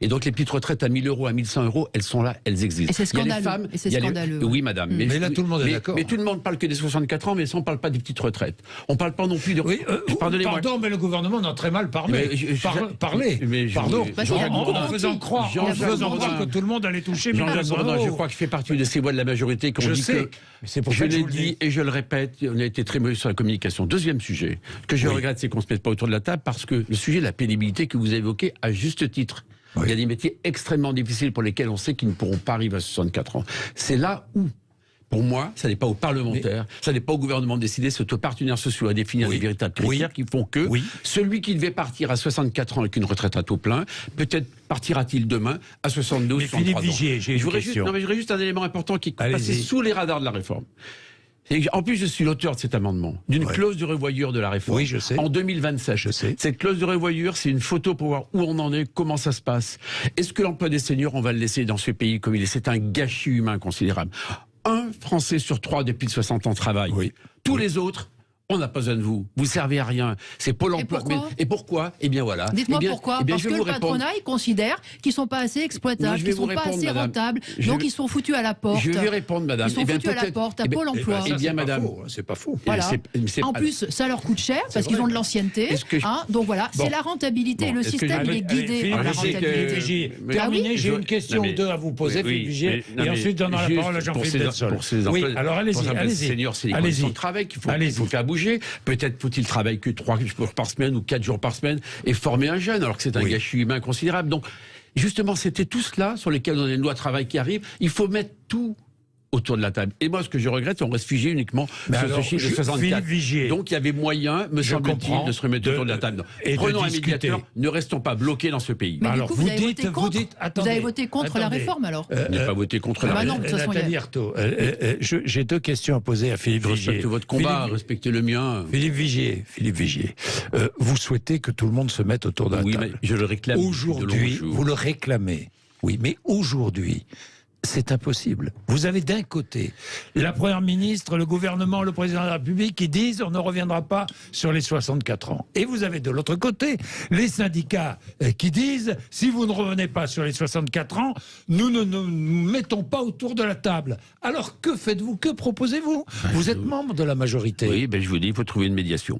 Et donc les petites retraites à 1000 euros, à 1100 euros, elles sont là, elles existent. Et c'est scandaleux. Et c'est scandaleux. Oui, madame. Mais là, tout le monde est d'accord. Mais tout le monde parle que des 64 ans, mais ça, on ne parle pas des petites retraites. On ne parle pas non plus de... Oui, pardon, mais le gouvernement en a très mal parlé. Pardon. En faisant croire que tout le monde allait toucher 1200 euros. Je crois que je fais partie de ces voix de la majorité qui ont dit que... Je l'ai dit et je le répète, on a été très mauvais sur la communication. Deuxième sujet, que je regrette, c'est qu'on ne se mette pas autour de la table, parce que le sujet de la pénibilité que vous évoquez à juste titre. Oui. Il y a des métiers extrêmement difficiles pour lesquels on sait qu'ils ne pourront pas arriver à 64 ans. C'est là où, pour moi, ça n'est pas aux parlementaires, ça n'est pas au gouvernement de décider, c'est aux partenaires sociaux à définir les véritables critères qui font que celui qui devait partir à 64 ans avec une retraite à taux plein, peut-être partira-t-il demain à 72, 63 ans. Vigier, j'ai une question. Je voudrais juste un élément important qui est passé sous les radars de la réforme. En plus, je suis l'auteur de cet amendement, d'une clause de revoyure de la réforme. Oui, je sais. En 2027. Je sais. Cette clause de revoyure, c'est une photo pour voir où on en est, comment ça se passe. Est-ce que l'emploi des seniors, on va le laisser dans ce pays comme il est? C'est un gâchis humain considérable. 1 Français sur 3 depuis 60 ans travaille. Tous les autres, on n'a pas besoin de vous. Vous servez à rien. C'est Pôle emploi. Et pourquoi? Eh bien voilà. Dites-moi pourquoi. Parce que le patronat, il considère qu'ils ne sont pas assez exploitables, qu'ils ne sont pas assez rentables. Donc ils sont foutus à la porte. Je vais répondre, madame. Ils sont foutus à la porte, à Pôle emploi. Eh bien, madame. C'est pas faux. Voilà. En plus, ça leur coûte cher parce qu'ils ont de l'ancienneté. Donc voilà, c'est la rentabilité. Le système, il est guidé par la rentabilité. Terminé, j'ai une question ou deux à vous poser, Philippe Vigier. Et ensuite, donnons la parole à Jean-Philippe Delsol. Oui, alors allez-y. Les seniors, c'est les conditions de travail qu'il faut faire bouger. Peut-être faut-il travailler que 3 jours par semaine ou 4 jours par semaine et former un jeune, alors que c'est un gâchis humain considérable. Donc, justement, c'était tout cela sur lesquels on a une loi travail qui arrive. Il faut mettre tout autour de la table. Et moi, ce que je regrette, c'est qu'on reste figé uniquement sur ce chiffre de 64. Donc, il y avait moyen, me semble-t-il, de se remettre autour de la table. Prenons un médiateur, ne restons pas bloqués dans ce pays. Mais alors, vous avez voté contre la réforme, alors Je n'ai pas voté contre la réforme. Nathalie Arthaud, j'ai 2 questions à poser à Philippe Vigier. Je respecte votre combat, respectez le mien. Philippe Vigier, vous souhaitez que tout le monde se mette autour de la table. Oui, mais je le réclame. Aujourd'hui, vous le réclamez. Oui, mais aujourd'hui, c'est impossible. Vous avez d'un côté la Première ministre, le gouvernement, le président de la République qui disent on ne reviendra pas sur les 64 ans. Et vous avez de l'autre côté les syndicats qui disent si vous ne revenez pas sur les 64 ans, nous ne nous mettons pas autour de la table. Alors que faites-vous? Que proposez-vous? Vous êtes membre de la majorité. Oui, je vous dis, il faut trouver une médiation.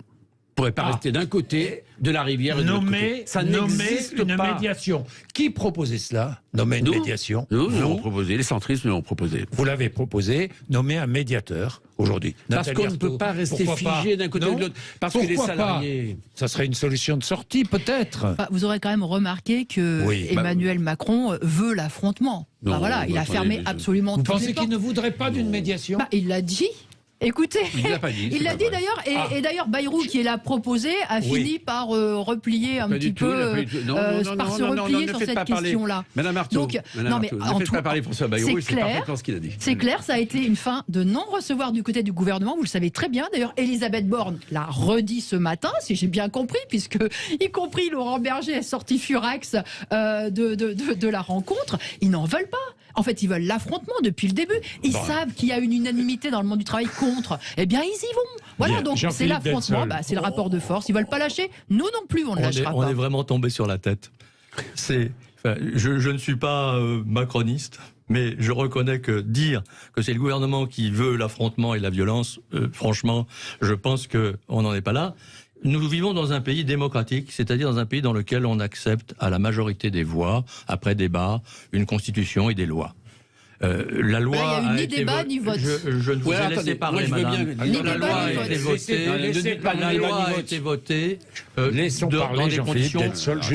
On ne pourrait pas rester d'un côté de la rivière et de l'autre côté. Ça n'existe pas. Une médiation. Qui proposait cela? Nommer une médiation. Nous l'avons proposé, les centristes nous l'ont proposé. Vous l'avez proposé, nommer un médiateur aujourd'hui. Parce qu'on ne peut pas rester figé d'un côté ou de l'autre. Parce que les salariés... Ça serait une solution de sortie, peut-être. Vous aurez quand même remarqué que Emmanuel Macron veut l'affrontement. Voilà, il a fermé absolument toutes les portes. Vous pensez qu'il ne voudrait pas d'une médiation? Il l'a dit. Écoutez, il l'a dit d'ailleurs, et d'ailleurs Bayrou qui l'a proposé a fini par replier un petit peu, par se replier sur cette question-là. Madame Arthaud, ne faites pas parler François Bayrou, c'est parfaitement ce qu'il a dit. C'est clair, ça a été une fin de non-recevoir du côté du gouvernement, vous le savez très bien. D'ailleurs, Elisabeth Borne l'a redit ce matin, si j'ai bien compris, puisque y compris Laurent Berger est sorti furax de la rencontre. Ils n'en veulent pas. En fait, ils veulent l'affrontement depuis le début. Ils savent qu'il y a une unanimité dans le monde du travail contre. Eh bien, ils y vont. Voilà, donc c'est l'affrontement, c'est le rapport de force. Ils veulent pas lâcher. Nous non plus, on ne lâchera pas. On est vraiment tombé sur la tête. Je ne suis pas macroniste. Mais je reconnais que dire que c'est le gouvernement qui veut l'affrontement et la violence, franchement, je pense qu'on n'en est pas là. Nous vivons dans un pays démocratique, c'est-à-dire dans un pays dans lequel on accepte à la majorité des voix, après débat, une constitution et des lois. La loi là, il n'y a eu ni débat ni vote. Je ne vous ai laissé parler, madame. La loi a été votée. La loi a été votée dans des conditions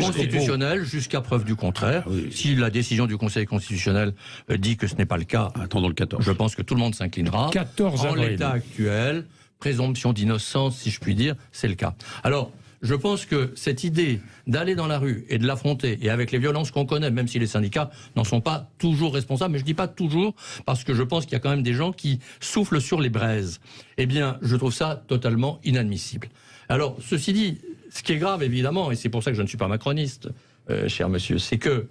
constitutionnelles jusqu'à preuve du contraire. Si la décision du Conseil constitutionnel dit que ce n'est pas le cas, attendons le 14. Je pense que tout le monde s'inclinera. 14 en avril. l'état actuel, présomption d'innocence, si je puis dire, c'est le cas. Alors, je pense que cette idée d'aller dans la rue et de l'affronter, et avec les violences qu'on connaît, même si les syndicats n'en sont pas toujours responsables, mais je dis pas toujours, parce que je pense qu'il y a quand même des gens qui soufflent sur les braises, eh bien, je trouve ça totalement inadmissible. Alors, ceci dit, ce qui est grave, évidemment, et c'est pour ça que je ne suis pas macroniste, cher monsieur, c'est que,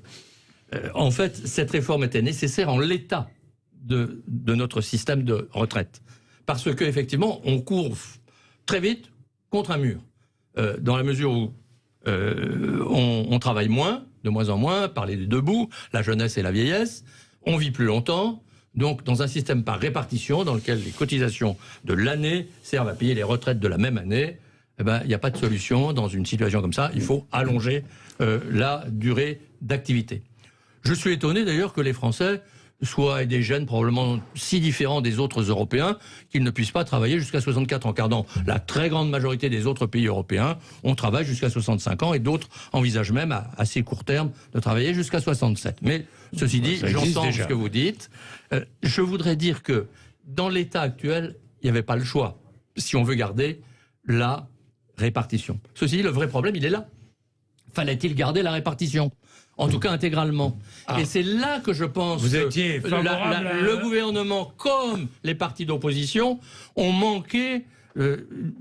en fait, cette réforme était nécessaire en l'état de notre système de retraite. Parce qu'effectivement, on court très vite contre un mur. Dans la mesure où on travaille moins, de moins en moins, par les deux bouts, la jeunesse et la vieillesse, on vit plus longtemps, donc dans un système par répartition, dans lequel les cotisations de l'année servent à payer les retraites de la même année, eh ben, il n'y a pas de solution dans une situation comme ça, il faut allonger la durée d'activité. Je suis étonné d'ailleurs que les Français soient des jeunes probablement si différents des autres Européens qu'ils ne puissent pas travailler jusqu'à 64 ans. Car dans la très grande majorité des autres pays européens, on travaille jusqu'à 65 ans et d'autres envisagent même à assez court terme de travailler jusqu'à 67. Mais ceci dit, j'entends ce que vous dites. Je voudrais dire que dans l'état actuel, il n'y avait pas le choix si on veut garder la répartition. Ceci dit, le vrai problème, il est là. Fallait-il garder la répartition ? En tout cas intégralement. Et c'est là que je pense que le gouvernement, comme les partis d'opposition, ont manqué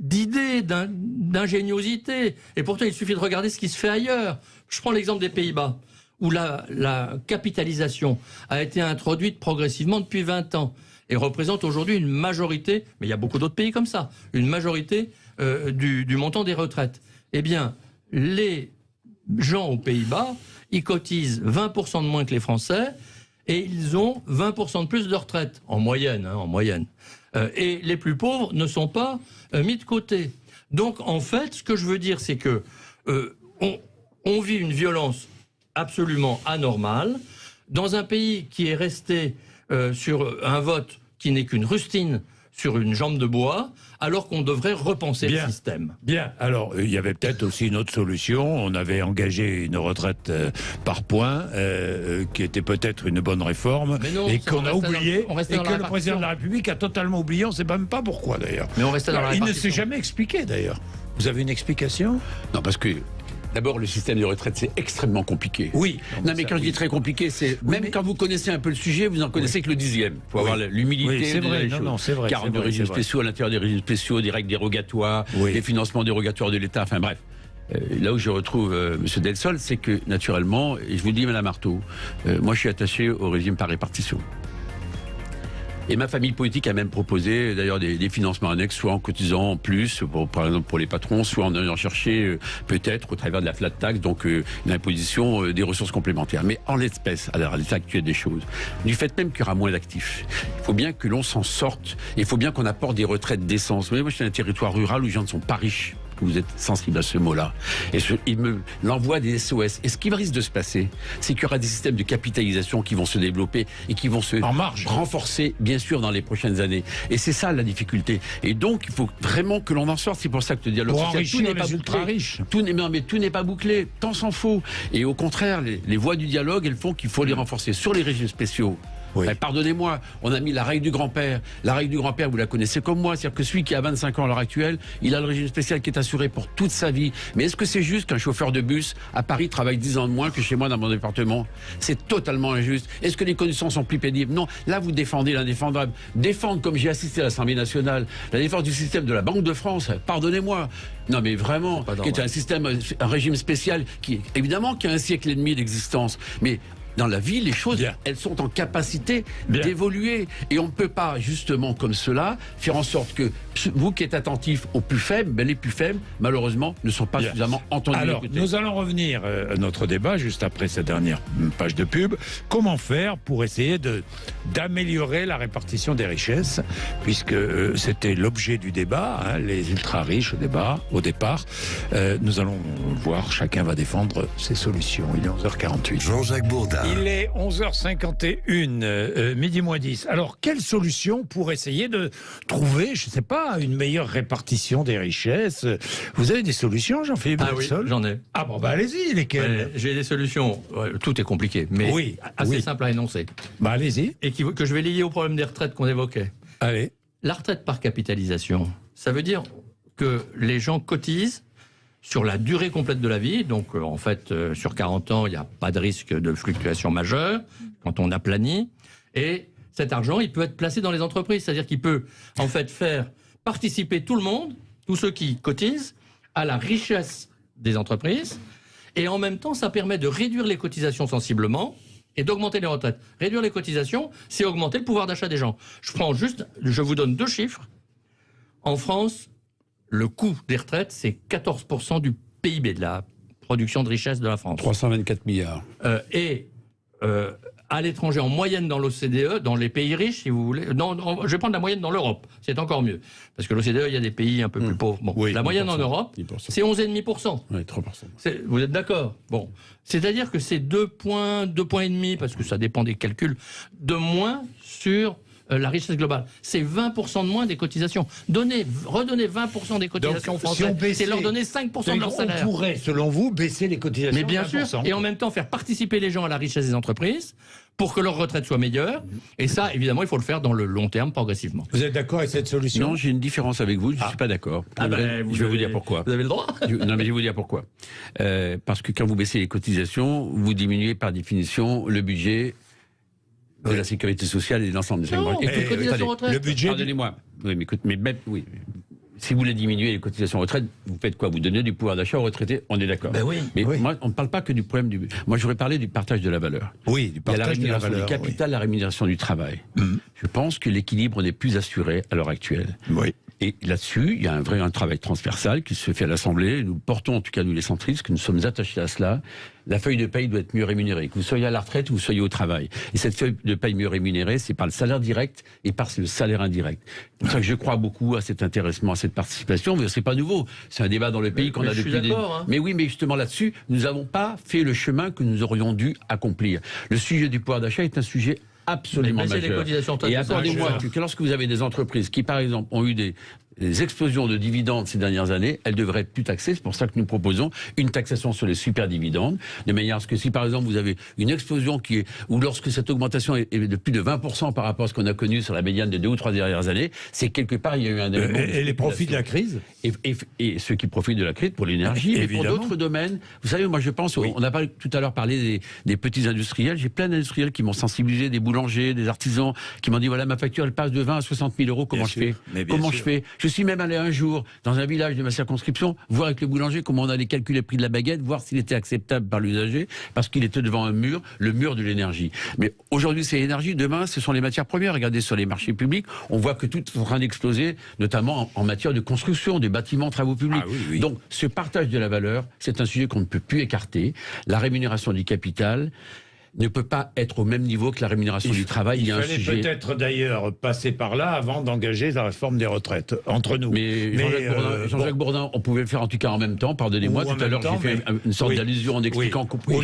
d'idées, d'ingéniosité. Et pourtant, il suffit de regarder ce qui se fait ailleurs. Je prends l'exemple des Pays-Bas, où la capitalisation a été introduite progressivement depuis 20 ans et représente aujourd'hui une majorité, mais il y a beaucoup d'autres pays comme ça, une majorité du montant des retraites. Eh bien, les gens aux Pays-Bas, ils cotisent 20% de moins que les Français et ils ont 20% de plus de retraite, en moyenne. Et les plus pauvres ne sont pas mis de côté. Donc, en fait, ce que je veux dire, c'est que on vit une violence absolument anormale dans un pays qui est resté sur un vote qui n'est qu'une rustine sur une jambe de bois, alors qu'on devrait repenser le système. Bien, alors il y avait peut-être aussi une autre solution. On avait engagé une retraite par points, qui était peut-être une bonne réforme, et qu'on a oublié, et que le président de la République a totalement oublié. On ne sait même pas pourquoi d'ailleurs. Mais on restait dans la répartition. Il ne s'est jamais expliqué d'ailleurs. Vous avez une explication ? Non, parce que d'abord, le système de retraite, c'est extrêmement compliqué. Oui. Non, mais quand je dis très compliqué, c'est quand vous connaissez un peu le sujet, vous n'en connaissez que le dixième. Il faut avoir l'humilité. C'est vrai, c'est vrai. 42 régimes spéciaux, à l'intérieur des régimes spéciaux, des règles dérogatoires, des financements dérogatoires de l'État, enfin bref. Là où je retrouve M. Delsol, c'est que, naturellement, et je vous le dis, Mme Artaud, moi je suis attaché au régime par répartition. Et ma famille politique a même proposé d'ailleurs des financements annexes, soit en cotisant plus, par exemple pour les patrons, soit en allant chercher peut-être au travers de la flat tax, donc une imposition des ressources complémentaires. Mais en l'espèce, à l'état actuel des choses, du fait même qu'il y aura moins d'actifs, il faut bien que l'on s'en sorte, il faut bien qu'on apporte des retraites décentes. Vous voyez, moi je suis dans un territoire rural où les gens ne sont pas riches. Vous êtes sensible à ce mot-là. Et il me l'envoie des SOS. Et ce qui risque de se passer, c'est qu'il y aura des systèmes de capitalisation qui vont se développer et qui vont se renforcer, bien sûr, dans les prochaines années. Et c'est ça la difficulté. Et donc, il faut vraiment que l'on en sorte. C'est pour ça que le dialogue social, tout n'est pas bouclé. Tout n'est pas bouclé. Tant s'en faut. Et au contraire, les voies du dialogue, elles font qu'il faut les renforcer sur les régimes spéciaux. Oui. Ben, pardonnez-moi, on a mis la règle du grand-père. La règle du grand-père, vous la connaissez comme moi. C'est-à-dire que celui qui a 25 ans à l'heure actuelle, il a le régime spécial qui est assuré pour toute sa vie. Mais est-ce que c'est juste qu'un chauffeur de bus à Paris travaille 10 ans de moins que chez moi dans mon département? C'est totalement injuste. Est-ce que les conditions sont plus pénibles? Non. Là, vous défendez l'indéfendable. Défendre, comme j'ai assisté à l'Assemblée nationale, la défense du système de la Banque de France, pardonnez-moi. Non, mais vraiment, qui est un système, un régime spécial qui, évidemment, qui a un siècle et demi d'existence. Mais dans la vie, les choses, elles sont en capacité d'évoluer. Et on ne peut pas, justement, comme cela, faire en sorte que vous qui êtes attentifs aux plus faibles, les plus faibles, malheureusement, ne sont pas suffisamment entendus. Alors, nous allons revenir à notre débat, juste après cette dernière page de pub. Comment faire pour essayer d'améliorer la répartition des richesses, puisque c'était l'objet du débat, hein, les ultra-riches au départ. Nous allons voir, chacun va défendre ses solutions. Il est 11h48. Jean-Jacques Bourdin. Il est 11h51, midi moins 10. Alors, quelle solution pour essayer de trouver, je ne sais pas, une meilleure répartition des richesses? Vous avez des solutions, Jean-Philippe? Ah oui, j'en ai. Ah bon, allez-y, lesquelles? J'ai des solutions. Tout est compliqué, mais assez simple à énoncer. Allez-y. Et que je vais lier au problème des retraites qu'on évoquait. Allez. La retraite par capitalisation, ça veut dire que les gens cotisent sur la durée complète de la vie. Donc, en fait, sur 40 ans, il n'y a pas de risque de fluctuation majeure quand on aplanit. Et cet argent, il peut être placé dans les entreprises. C'est-à-dire qu'il peut, en fait, faire participer tout le monde, tous ceux qui cotisent, à la richesse des entreprises. Et en même temps, ça permet de réduire les cotisations sensiblement et d'augmenter les retraites. Réduire les cotisations, c'est augmenter le pouvoir d'achat des gens. Je vous donne 2 chiffres. En France, le coût des retraites, c'est 14% du PIB, de la production de richesse de la France. 324 milliards. À l'étranger, en moyenne dans l'OCDE, dans les pays riches, si vous voulez... je vais prendre la moyenne dans l'Europe, c'est encore mieux. Parce que l'OCDE, il y a des pays un peu plus pauvres. Bon, la moyenne en Europe, 10%. C'est 11,5%. Oui, 3%. Vous êtes d'accord? Bon. C'est-à-dire que c'est 2 points et demi, parce que ça dépend des calculs, de moins sur la richesse globale. C'est 20% de moins des cotisations. Redonner 20% des cotisations aux Français, c'est leur donner 5% de leur salaire. On pourrait, selon vous, baisser les cotisations. Mais bien 20%. sûr, et en même temps faire participer les gens à la richesse des entreprises pour que leur retraite soit meilleure. Et ça, évidemment, il faut le faire dans le long terme, progressivement. Vous êtes d'accord avec cette solution? Non, j'ai une différence avec vous, je ne suis pas d'accord. Je vais vous dire pourquoi. Vous avez le droit. Non, mais je vais vous dire pourquoi. Parce que quand vous baissez les cotisations, vous diminuez par définition le budget de la sécurité sociale et de l'ensemble des segments. Le budget. Pardonnez-moi. Oui, mais si vous voulez diminuer les cotisations retraite, vous faites quoi? Vous donnez du pouvoir d'achat aux retraités, on est d'accord. Mais moi, on ne parle pas que du problème du... Moi, j'aurais parlé du partage de la valeur. Oui, du partage de la valeur. La rémunération du capital, la rémunération du travail. Je pense que l'équilibre n'est plus assuré à l'heure actuelle. Oui. Et là-dessus, il y a un travail transversal qui se fait à l'Assemblée. Nous portons, en tout cas nous les centristes, que nous sommes attachés à cela. La feuille de paye doit être mieux rémunérée. Que vous soyez à la retraite ou que vous soyez au travail. Et cette feuille de paye mieux rémunérée, c'est par le salaire direct et par le salaire indirect. C'est pour ça que je crois beaucoup à cet intéressement, à cette participation. Mais c'est pas nouveau. C'est un débat dans le pays qu'on a depuis des... Mais oui, mais justement là-dessus, nous n'avons pas fait le chemin que nous aurions dû accomplir. Le sujet du pouvoir d'achat est un sujet absolument majeur. Et accordez-moi que lorsque vous avez des entreprises qui, par exemple, ont eu des explosions de dividendes ces dernières années, elles devraient être plus taxées. C'est pour ça que nous proposons une taxation sur les super dividendes, de manière à ce que si, par exemple, vous avez une explosion ou lorsque cette augmentation est de plus de 20% par rapport à ce qu'on a connu sur la médiane des 2 ou 3 dernières années, c'est quelque part, il y a eu un élément... Et les profits de la crise? Et ceux qui profitent de la crise pour l'énergie, mais pour d'autres domaines. Vous savez, moi je pense, on a tout à l'heure parlé des petits industriels, j'ai plein d'industriels qui m'ont sensibilisé, des boulangers, des artisans, qui m'ont dit, voilà, ma facture, elle passe de 20 à 60 000 euros, comment je fais? Je suis même allé un jour dans un village de ma circonscription, voir avec le boulanger comment on allait calculer le prix de la baguette, voir s'il était acceptable par l'usager, parce qu'il était devant un mur, le mur de l'énergie. Mais aujourd'hui, c'est l'énergie, demain, ce sont les matières premières. Regardez sur les marchés publics, on voit que tout est en train d'exploser, notamment en matière de construction, des bâtiments, travaux publics. Donc, ce partage de la valeur, c'est un sujet qu'on ne peut plus écarter. La rémunération du capital ne peut pas être au même niveau que la rémunération du travail. Il fallait peut-être d'ailleurs passer par là avant d'engager la réforme des retraites, entre nous. Mais Jean-Jacques Bourdin, on pouvait le faire en tout cas en même temps, pardonnez-moi, tout à l'heure j'ai fait une sorte d'allusion en expliquant qu'on pouvait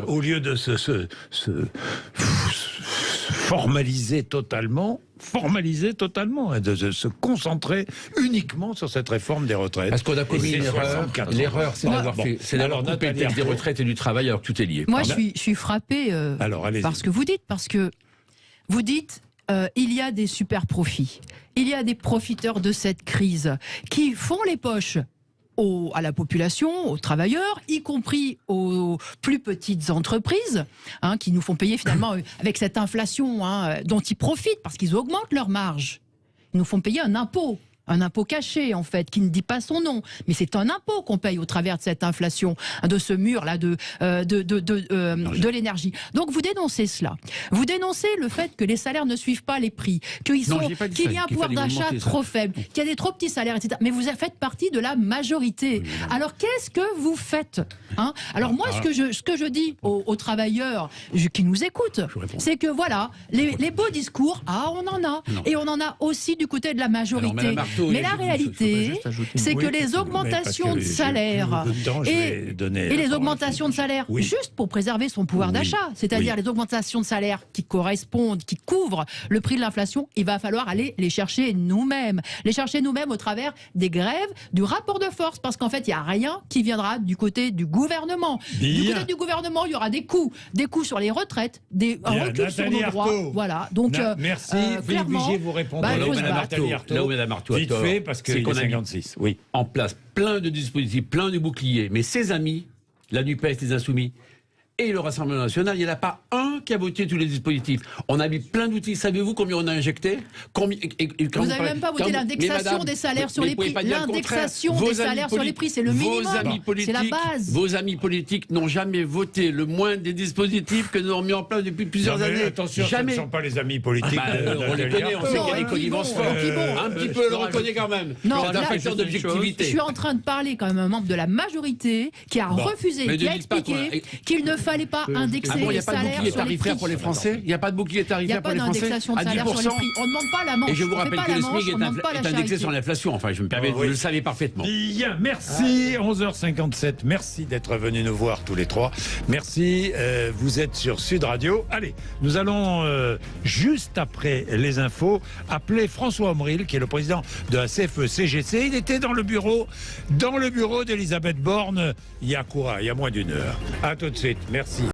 au lieu de se formaliser totalement, et de se concentrer uniquement sur cette réforme des retraites. Parce qu'on a commis une erreur. L'erreur, c'est d'avoir coupé le texte des retraites et du travail alors que tout est lié. Moi, je suis frappé par ce que vous dites, parce que vous dites il y a des super profits, il y a des profiteurs de cette crise qui font les poches à la population, aux travailleurs, y compris aux plus petites entreprises, qui nous font payer finalement avec cette inflation dont ils profitent parce qu'ils augmentent leurs marges. Ils nous font payer un impôt. un impôt caché en fait, qui ne dit pas son nom, mais c'est un impôt qu'on paye au travers de cette inflation, de ce mur-là de l'énergie. Donc vous dénoncez cela. Vous dénoncez le fait que les salaires ne suivent pas les prix, qu'il y a un pouvoir d'achat trop faible, qu'il y a des trop petits salaires, etc. Mais vous faites partie de la majorité. Alors qu'est-ce que vous faites, hein? Alors moi, ce que je dis aux travailleurs qui nous écoutent, c'est que voilà, les beaux discours, on en a. Et on en a aussi du côté de la majorité. Mais la réalité, c'est que les augmentations de salaire et les augmentations de salaire, juste pour préserver son pouvoir d'achat, c'est-à-dire les augmentations de salaire qui correspondent, qui couvrent le prix de l'inflation, il va falloir aller les chercher nous-mêmes. Les chercher nous-mêmes au travers des grèves, du rapport de force, parce qu'en fait, il n'y a rien qui viendra du côté du gouvernement. Du côté du gouvernement, il y aura des coûts sur les retraites, un recul sur nos droits. Voilà. Donc, merci. Clairement, vous répondre là où Madame Arthaud vite fait, parce que c'est qu'on a 56. Oui. En place plein de dispositifs, plein de boucliers, mais ses amis, la NUPES, les Insoumis et le Rassemblement National, il n'y en a pas un qui a voté tous les dispositifs. On a mis plein d'outils. Savez-vous combien on a injecté? Vous n'avez même pas voté l'indexation des salaires sur les prix. L'indexation des salaires sur les prix, c'est le minimum. C'est la base. Vos amis politiques n'ont jamais voté le moindre des dispositifs que nous avons mis en place depuis plusieurs années. Attention, jamais. Ce ne sont pas les amis politiques. On les connaît, on sait qu'il y a des connivences fortes. Un petit peu, on le reconnaît quand même. C'est un facteur d'objectivité. Je suis en train de parler quand même un membre de la majorité qui a refusé, qui a expliqué qu'il ne fallait pas indexer les salaires sur les prix. Pour les Français, il n'y a pas de bouclier tarifaire pour les Français. Il n'y a pas d'indexation de salaire sur les prix. On ne demande pas la manche. Et je vous rappelle que le SMIC est indexé sur l'inflation. Enfin, je me permets, vous le savez parfaitement. Bien, merci. 11h57. Merci d'être venus nous voir tous les trois. Merci. Vous êtes sur Sud Radio. Allez, nous allons juste après les infos appeler François Omril, qui est le président de la CFE-CGC. Il était dans le bureau d'Elisabeth Borne il y a moins d'une heure. À tout de suite. Merci.